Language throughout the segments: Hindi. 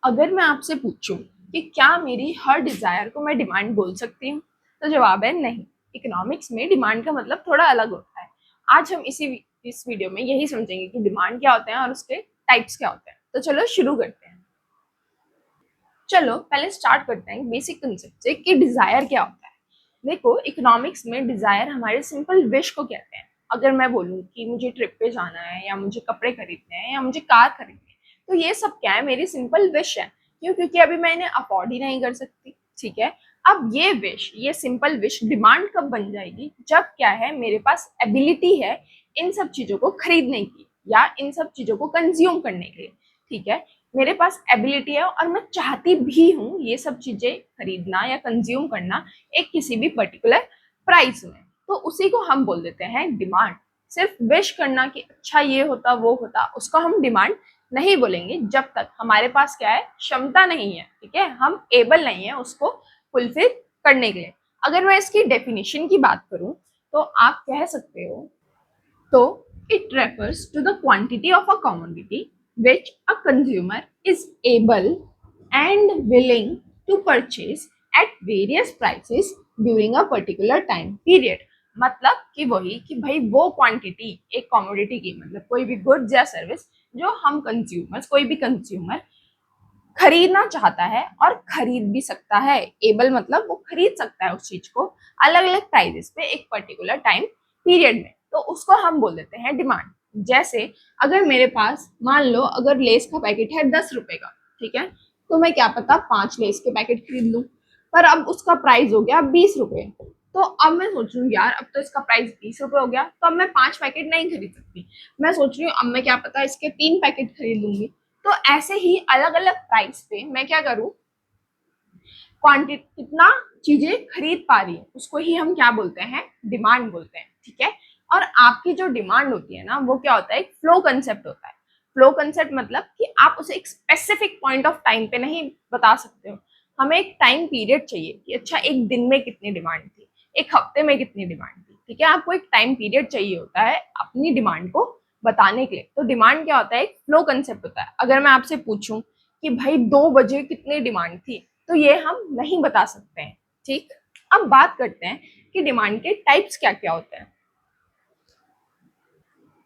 अगर मैं आपसे पूछूं कि क्या मेरी हर डिजायर को मैं डिमांड बोल सकती हूँ, तो जवाब है नहीं। इकोनॉमिक्स में डिमांड का मतलब थोड़ा अलग होता है। आज हम इस वीडियो में यही समझेंगे कि डिमांड क्या होते हैं और उसके टाइप्स क्या होते हैं। तो चलो शुरू करते हैं। चलो पहले स्टार्ट करते हैं बेसिक कंसेप्ट से कि डिजायर क्या होता है। देखो, इकोनॉमिक्स में डिजायर हमारे सिंपल विश को कहते हैं। अगर मैं बोलूँ कि मुझे ट्रिप पे जाना है या मुझे कपड़े खरीदने हैं या मुझे कार खरीदनी है, तो ये सब क्या है, मेरी सिंपल विश है। क्यों? क्योंकि अभी मैं इन्हें अफोर्ड ही नहीं कर सकती। ठीक है। अब ये विश, ये सिंपल विश डिमांड कब बन जाएगी? जब क्या है, मेरे पास एबिलिटी है इन सब चीजों को खरीदने की या इन सब चीजों को कंज्यूम करने के लिए। ठीक है। मेरे पास एबिलिटी है और मैं चाहती भी हूँ ये सब चीजें खरीदना या कंज्यूम करना एक किसी भी पर्टिकुलर प्राइस में, तो उसी को हम बोल देते हैं डिमांड। सिर्फ विश करना कि अच्छा ये होता वो होता, उसको हम डिमांड नहीं बोलेंगे जब तक हमारे पास क्या है, क्षमता नहीं है। ठीक है, हम एबल नहीं है उसको फुलफिल करने के लिए। अगर मैं इसकी डेफिनेशन की बात करूं तो आप कह सकते हो, तो it refers to the quantity of a commodity which a consumer is able and willing to purchase at various prices during a particular time period। मतलब कि वही कि भाई वो क्वांटिटी एक कमोडिटी की, मतलब कोई भी गुड्स या सर्विस जो हम कंज्यूमर्स, कोई भी कंज्यूमर खरीदना चाहता है और खरीद भी सकता है। एबल मतलब वो खरीद सकता है उस चीज को अलग अलग प्राइजेस पे एक पर्टिकुलर टाइम पीरियड में, तो उसको हम बोल देते हैं डिमांड। जैसे अगर मेरे पास मान लो अगर लेस का पैकेट है 10 रुपए का, ठीक है, तो मैं क्या पता 5 लेस के पैकेट खरीद लूं, पर अब उसका प्राइस हो गया 20 रुपए। तो अब मैं सोच रही हूँ यार, अब तो इसका प्राइस 20 रुपए हो गया, तो अब मैं 5 पैकेट नहीं खरीद सकती। मैं सोच रही हूँ अब मैं क्या पता इसके 3 पैकेट खरीद लूंगी। तो ऐसे ही अलग अलग प्राइस पे मैं क्या करूं, क्वांटिटी कितना चीजें खरीद पा रही हूँ उसको ही हम क्या बोलते हैं, डिमांड बोलते हैं। ठीक है। और आपकी जो डिमांड होती है ना, वो क्या होता है, एक फ्लो कंसेप्ट होता है। फ्लो कंसेप्ट मतलब कि आप उसे एक स्पेसिफिक पॉइंट ऑफ टाइम पे नहीं बता सकते हो। हमें एक टाइम पीरियड चाहिए कि अच्छा एक दिन में कितनी डिमांड थी, एक हफ्ते में कितनी डिमांड थी। ठीक है, आपको एक टाइम पीरियड चाहिए होता है अपनी डिमांड को बताने के लिए। तो डिमांड क्या होता है, एक फ्लो कंसेप्ट होता है। अगर मैं आपसे पूछूं कि भाई 2 बजे कितनी डिमांड थी, तो ये हम नहीं बता सकते हैं। ठीक। अब बात करते हैं कि डिमांड के टाइप्स क्या क्या होते हैं।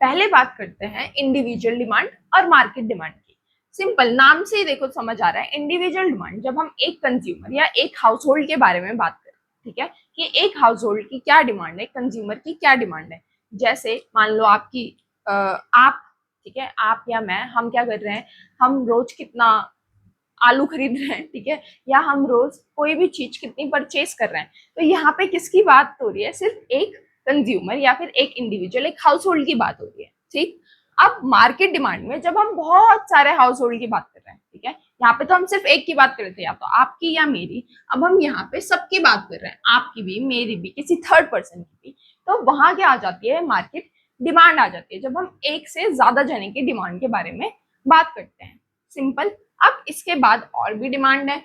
पहले बात करते हैं इंडिविजुअल डिमांड और मार्केट डिमांड की। सिंपल नाम से ही देखो समझ आ रहा है। इंडिविजुअल डिमांड जब हम एक कंज्यूमर या एक हाउस होल्ड के बारे में बात करें, ठीक है, कि एक हाउस होल्ड की क्या डिमांड है, कंज्यूमर की क्या डिमांड है। जैसे मान लो आपकी आप, ठीक है, आप या मैं, हम क्या कर रहे हैं, हम रोज कितना आलू खरीद रहे हैं, ठीक है, या हम रोज कोई भी चीज कितनी परचेज कर रहे हैं। तो यहाँ पे किसकी बात हो रही है, सिर्फ एक कंज्यूमर या फिर एक इंडिविजुअल, एक हाउस होल्ड की बात हो रही है। ठीक। अब मार्केट डिमांड में जब हम बहुत सारे हाउस होल्ड की बात कर रहे हैं, ठीक है, यहाँ पे तो हम सिर्फ एक की बात कर रहे थे, या तो आपकी या मेरी। अब हम यहाँ पे सबकी बात कर रहे हैं, आपकी भी, मेरी भी, किसी थर्ड पर्सन की भी। तो वहां क्या आ जाती है, मार्केट डिमांड आ जाती है, जब हम एक से ज्यादा जने की डिमांड के बारे में बात करते हैं। सिंपल। अब इसके बाद और भी डिमांड है।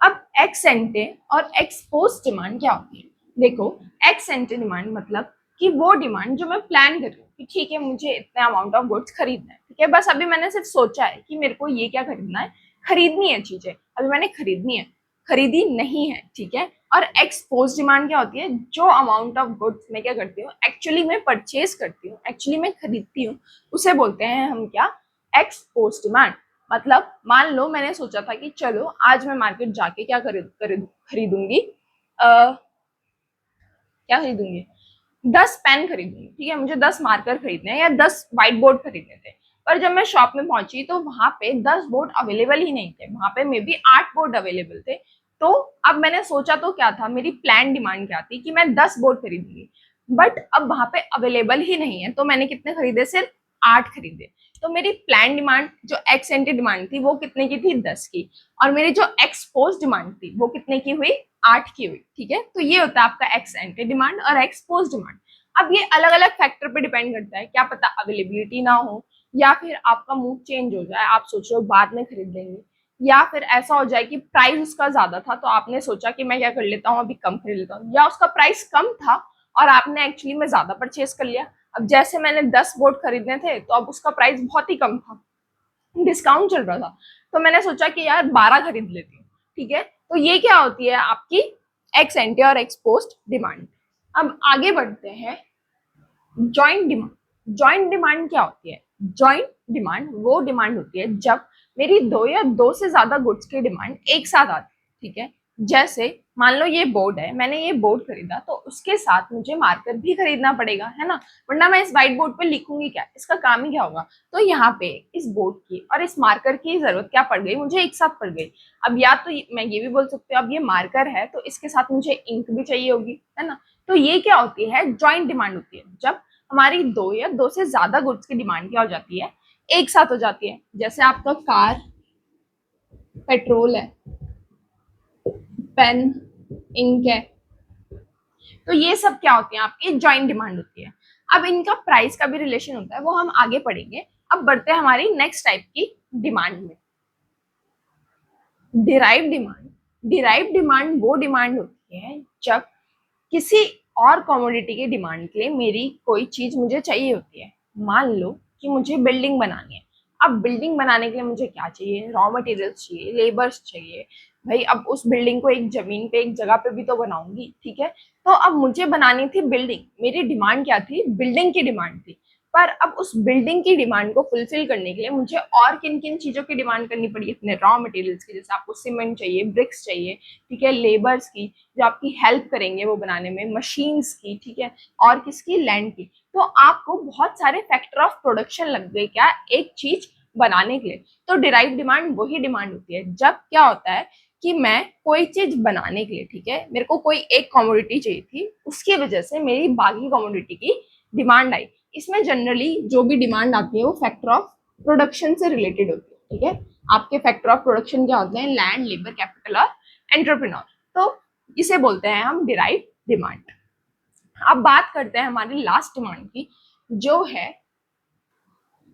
अब एक्स एंटे और एक्स पोस्ट डिमांड क्या होती है? देखो, एक्स एंटे डिमांड मतलब कि वो डिमांड जो मैं प्लान कर रही हूँ कि ठीक है मुझे इतना अमाउंट ऑफ गुड्स खरीदना है, ठीक है, बस अभी मैंने सिर्फ सोचा है कि मेरे को ये क्या खरीदना है, खरीदनी है चीजें, अभी मैंने खरीदनी है, खरीदी नहीं है। ठीक है। और एक्स पोस्ट डिमांड क्या होती है, जो अमाउंट ऑफ गुड्स मैं क्या करती हूँ, एक्चुअली मैं परचेज करती हूँ, एक्चुअली मैं खरीदती हूँ, उसे बोलते हैं हम क्या, एक्स पोस्ट डिमांड। मतलब मान लो मैंने सोचा था कि चलो आज मैं मार्केट जाके क्या खरीदूंगी, क्या खरीदूंगी, 10 पेन खरीदूंगी। ठीक है, मुझे 10 मार्कर खरीदने हैं या 10 व्हाइट बोर्ड खरीदने थे। पर जब मैं शॉप में पहुंची तो वहां पे 10 बोर्ड अवेलेबल ही नहीं थे, वहां पे मे बी 8 बोर्ड अवेलेबल थे। तो अब मैंने सोचा तो क्या था, मेरी प्लान डिमांड क्या थी कि मैं 10 बोर्ड खरीदूंगी, बट अब वहां पे अवेलेबल ही नहीं है, तो मैंने कितने खरीदे, सिर्फ 8 खरीदे। तो मेरी प्लान डिमांड जो एक्स एंटी डिमांड थी वो कितने की थी, 10 की, और मेरी जो एक्सपोज डिमांड थी वो कितने की हुई, 8 की हुई। ठीक है, तो ये होता है आपका एक्स एंटी डिमांड और एक्सपोज डिमांड। अब ये अलग अलग फैक्टर पे डिपेंड करता है, क्या पता अवेलेबिलिटी ना हो, या फिर आपका मूड चेंज हो जाए, आप सोच रहे हो बाद में खरीद लेंगे, या फिर ऐसा हो जाए कि प्राइस उसका ज्यादा था तो आपने सोचा कि मैं क्या कर लेता हूँ अभी कम खरीद लेता हूँ, या उसका प्राइस कम था और आपने एक्चुअली में ज्यादा परचेज कर लिया। अब जैसे मैंने 10 बोर्ड खरीदने थे तो अब उसका प्राइस बहुत ही कम था, डिस्काउंट चल रहा था, तो मैंने सोचा कि यार 12 खरीद लेती हूँ, ठीक है। तो ये क्या होती है आपकी एक्स एंटे और एक्स पोस्ट डिमांड। अब आगे बढ़ते हैं, जॉइंट डिमांड। जॉइंट डिमांड क्या होती है? जॉइंट डिमांड वो डिमांड होती है जब मेरी दो या दो से ज्यादा गुड्स की डिमांड एक साथ आती है, ठीक है। जैसे मान लो ये बोर्ड है, मैंने ये बोर्ड खरीदा तो उसके साथ मुझे मार्कर भी खरीदना पड़ेगा, है ना, वरना मैं इस व्हाइट बोर्ड पे लिखूंगी क्या, इसका काम ही क्या होगा। तो यहाँ पे इस बोर्ड की और इस मार्कर की जरूरत क्या पड़ गई, मुझे एक साथ पड़ गई। अब या तो मैं ये भी बोल सकती हूँ अब ये मार्कर है तो इसके साथ मुझे इंक भी चाहिए होगी, है ना। तो ये क्या होती है, जॉइंट डिमांड होती है जब हमारी दो या दो से ज्यादा गुड्स की डिमांड क्या हो जाती है, एक साथ हो जाती है। जैसे आपका कार, पेट्रोल है, पेन, इंक है, तो ये सब क्या होती है आपकी जॉइंट डिमांड होती है। अब इनका प्राइस का भी रिलेशन होता है, वो हम आगे पढ़ेंगे। अब बढ़ते हैं हमारी नेक्स्ट टाइप की डिमांड में, डिराइव डिमांड। डिराइव डिमांड वो डिमांड होती है जब किसी और कमोडिटी की डिमांड के लिए मेरी कोई चीज मुझे चाहिए होती है। मान लो कि मुझे बिल्डिंग बनानी है। अब बिल्डिंग बनाने के लिए मुझे क्या चाहिए, रॉ मटेरियल्स चाहिए, लेबर्स चाहिए। भाई अब उस बिल्डिंग को एक जमीन पे एक जगह पे भी तो बनाऊंगी, ठीक है। तो अब मुझे बनानी थी बिल्डिंग, मेरी डिमांड क्या थी, बिल्डिंग की डिमांड थी। पर अब उस बिल्डिंग की डिमांड को फुलफिल करने के लिए मुझे और किन किन चीजों की डिमांड करनी पड़ी, अपने रॉ मटेरियल्स की, जैसे आपको सीमेंट चाहिए, ब्रिक्स चाहिए, ठीक है, लेबर्स की जो आपकी हेल्प करेंगे वो बनाने में, मशीन्स की, ठीक है, और किसकी, लैंड की। तो आपको बहुत सारे फैक्टर ऑफ प्रोडक्शन लग गए क्या, एक चीज बनाने के लिए। तो डिराइव डिमांड वही डिमांड होती है जब क्या होता है कि मैं कोई चीज बनाने के लिए, ठीक है, मेरे को कोई एक कमोडिटी चाहिए थी, उसकी वजह से मेरी बाकी कमोडिटी की डिमांड आई। इसमें जनरली जो भी डिमांड आती है वो फैक्टर ऑफ प्रोडक्शन से रिलेटेड होती है, ठीक है। आपके फैक्टर ऑफ प्रोडक्शन क्या होते हैं, लैंड, लेबर, कैपिटल और एंटरप्रेन्योर। तो इसे बोलते हैं हम डिराइव डिमांड। अब बात करते हैं हमारी लास्ट डिमांड की, जो है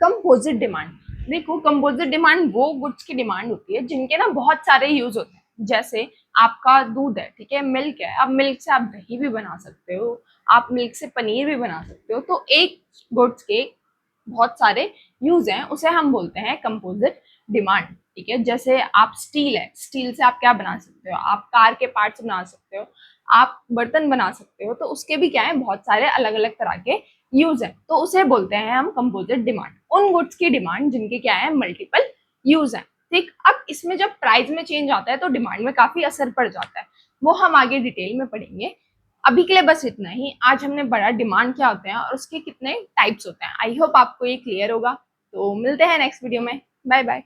कंपोजिट डिमांड। देखो कंपोजिट डिमांड वो गुड्स की डिमांड होती है जिनके ना बहुत सारे यूज होते हैं। जैसे आपका दूध है, ठीक है, मिल्क है, अब मिल्क से आप दही भी बना सकते हो, आप मिल्क से पनीर भी बना सकते हो। तो एक गुड्स के बहुत सारे यूज हैं, उसे हम बोलते हैं कंपोजिट डिमांड, ठीक है। जैसे आप स्टील है, स्टील से आप क्या बना सकते हो, आप कार के पार्ट्स बना सकते हो, आप बर्तन बना सकते हो। तो उसके भी क्या है, बहुत सारे अलग अलग तरह के यूज है, तो उसे बोलते हैं हम कंपोजिट डिमांड, उन गुड्स की डिमांड जिनके क्या है, मल्टीपल यूज है, ठीक। अब इसमें जब प्राइस में चेंज आता है तो डिमांड में काफी असर पड़ जाता है, वो हम आगे डिटेल में पढ़ेंगे। अभी के लिए बस इतना ही। आज हमने पढ़ा डिमांड क्या होते हैं और उसके कितने टाइप्स होते हैं। आई होप आपको ये क्लियर होगा। तो मिलते हैं नेक्स्ट वीडियो में। Bye bye.